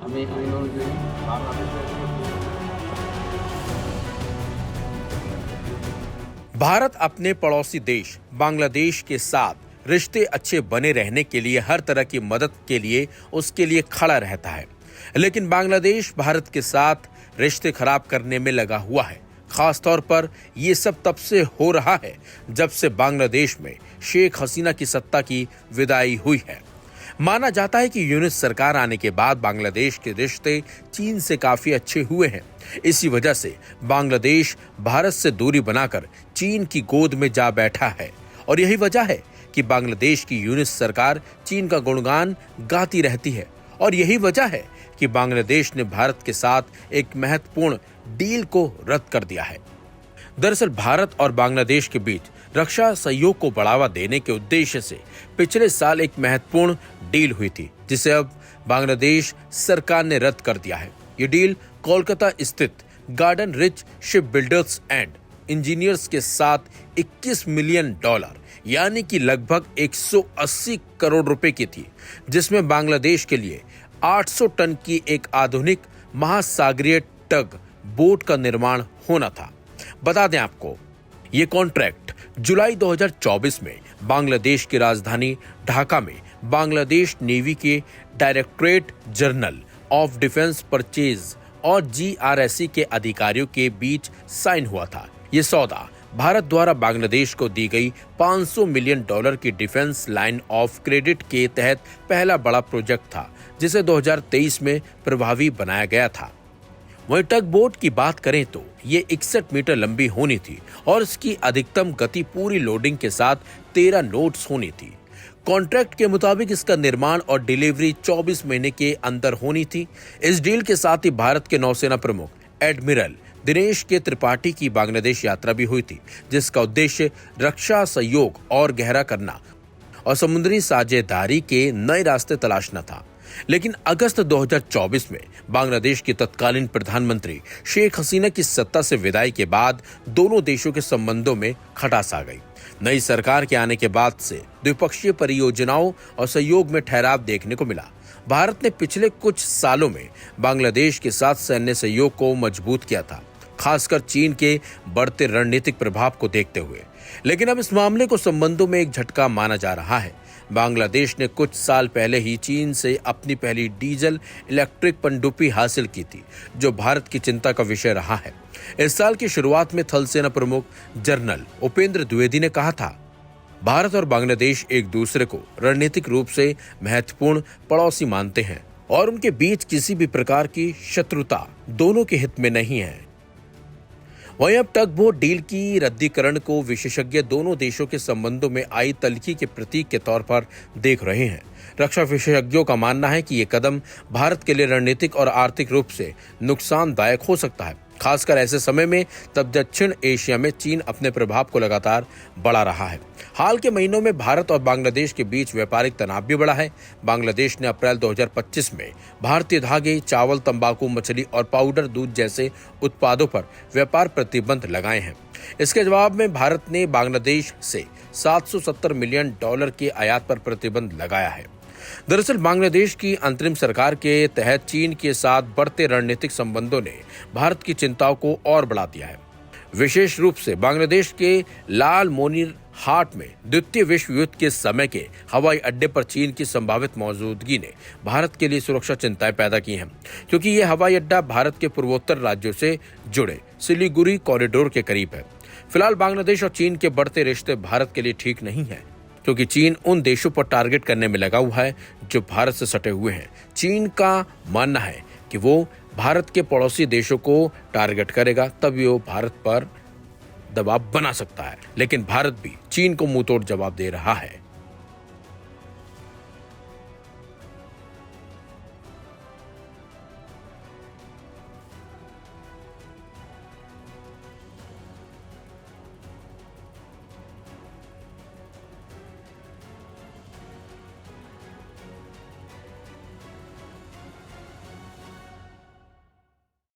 আমি নজরুল। भारत अपने पड़ोसी देश बांग्लादेश के साथ रिश्ते अच्छे बने रहने के लिए हर तरह की मदद के लिए उसके लिए खड़ा रहता है। लेकिन बांग्लादेश भारत के साथ रिश्ते खराब करने में लगा हुआ है। खास तौर पर यह सब तब से हो रहा है जब से बांग्लादेश में शेख हसीना की सत्ता की विदाई हुई है। माना जाता है कि यूनिस सरकार आने के बाद बांग्लादेश के रिश्ते चीन से काफी अच्छे हुए हैं। इसी वजह से बांग्लादेश भारत से दूरी बनाकर चीन की गोद में जा बैठा है और यही वजह है कि बांग्लादेश की यूनिस सरकार चीन का गुणगान गाती रहती है और यही वजह है कि बांग्लादेश ने भारत के साथ एक महत्वपूर्ण डील को रद्द कर दिया है। दरअसल भारत और बांग्लादेश के बीच रक्षा सहयोग को बढ़ावा देने के उद्देश्य से पिछले साल एक महत्वपूर्ण डील हुई थी, जिसे अब बांग्लादेश सरकार ने रद्द कर दिया है। ये डील कोलकाता स्थित garden rich ship builders and engineers के साथ $21 मिलियन यानी कि लगभग 180 करोड़ रुपए की थी, जिसमें बांग्लादेश के लिए 800 टन की एक आधुनिक महासागरीय टग बोट का निर्माण होना था। बता दें आपको, ये कॉन्ट्रैक्ट जुलाई 2024 में बांग्लादेश की राजधानी ढाका में बांग्लादेश नेवी के directorate general of defence purchase और जीआरएससी के अधिकारियों के बीच साइन हुआ था। ये सौदा भारत द्वारा बांग्लादेश को दी गई $500 मिलियन की डिफेंस लाइन ऑफ क्रेडिट के तहत पहला बड़ा प्रोजेक्ट था, जिसे 2023 में प्रभावी बनाया गया था। वहीं टग बोट की बात करें तो ये 61 मीटर लंबी होनी थी और इसकी अधिकतम गति पूरी लोडिंग के साथ 13 नोट्स होनी थी। कॉन्ट्रैक्ट के मुताबिक इसका निर्माण और डिलीवरी 24 महीने के अंदर होनी थी। इस डील के साथ ही भारत के नौसेना प्रमुख एडमिरल दिनेश के त्रिपाठी की बांग्लादेश यात्रा भी हुई थी, जिसका उद्देश्य रक्षा सहयोग और गहरा करना और समुद्री साझेदारी के नए रास्ते तलाशना था। लेकिन अगस्त 2024 में बांग्लादेश की तत्कालीन प्रधानमंत्री शेख हसीना की सत्ता से विदाई के बाद दोनों देशों के संबंधों में खटास आ गई। नई सरकार के आने के बाद से द्विपक्षीय परियोजनाओं और सहयोग में ठहराव देखने को मिला। भारत ने पिछले कुछ सालों में बांग्लादेश के साथ सैन्य सहयोग को मजबूत किया था, खासकर चीन के बढ़ते रणनीतिक प्रभाव को देखते हुए। लेकिन अब इस मामले को संबंधों में एक झटका माना जा रहा है। बांग्लादेश ने कुछ साल पहले ही चीन से अपनी पहली डीजल इलेक्ट्रिक पनडुब्बी हासिल की थी, जो भारत की चिंता का विषय रहा है। इस साल की शुरुआत में थल सेना प्रमुख जनरल उपेंद्र द्विवेदी ने कहा था, भारत और बांग्लादेश एक दूसरे को रणनीतिक रूप से महत्वपूर्ण पड़ोसी मानते हैं और उनके बीच किसी भी प्रकार की शत्रुता दोनों के हित में नहीं है। वहीं अब टग बोट डील की रद्दीकरण को विशेषज्ञ दोनों देशों के संबंधों में आई तल्खी के प्रतीक के तौर पर देख रहे हैं। रक्षा विशेषज्ञों का मानना है कि ये कदम भारत के लिए रणनीतिक और आर्थिक रूप से नुकसानदायक हो सकता है, खासकर ऐसे समय में जब दक्षिण एशिया में चीन अपने प्रभाव को लगातार बढ़ा रहा है। हाल के महीनों में भारत और बांग्लादेश के बीच व्यापारिक तनाव भी बढ़ा है। बांग्लादेश ने अप्रैल 2025 में भारतीय धागे, चावल, तंबाकू, मछली और पाउडर दूध जैसे उत्पादों पर व्यापार प्रतिबंध लगाए हैं। इसके जवाब में भारत ने बांग्लादेश से $770 मिलियन के आयात पर प्रतिबंध लगाया है। दरअसल बांग्लादेश की अंतरिम सरकार के तहत चीन के साथ बढ़ते रणनीतिक संबंधों ने भारत की चिंताओं को और बढ़ा दिया है। विशेष रूप से बांग्लादेश के लाल मोनिर हाट में द्वितीय विश्व युद्ध के समय के हवाई अड्डे पर चीन की संभावित मौजूदगी ने भारत के लिए सुरक्षा चिंताएं पैदा की हैं, क्योंकि यह हवाई अड्डा भारत के पूर्वोत्तर राज्यों से जुड़े सिलीगुड़ी कॉरिडोर के करीब है। फिलहाल बांग्लादेश और चीन के बढ़ते रिश्ते भारत के लिए ठीक नहीं है, क्योंकि चीन उन देशों पर टारगेट करने में लगा हुआ है जो भारत से सटे हुए हैं। चीन का मानना है कि वो भारत के पड़ोसी देशों को टारगेट करेगा, तभी वो भारत पर दबाव बना सकता है। लेकिन भारत भी चीन को मुंहतोड़ जवाब दे रहा है।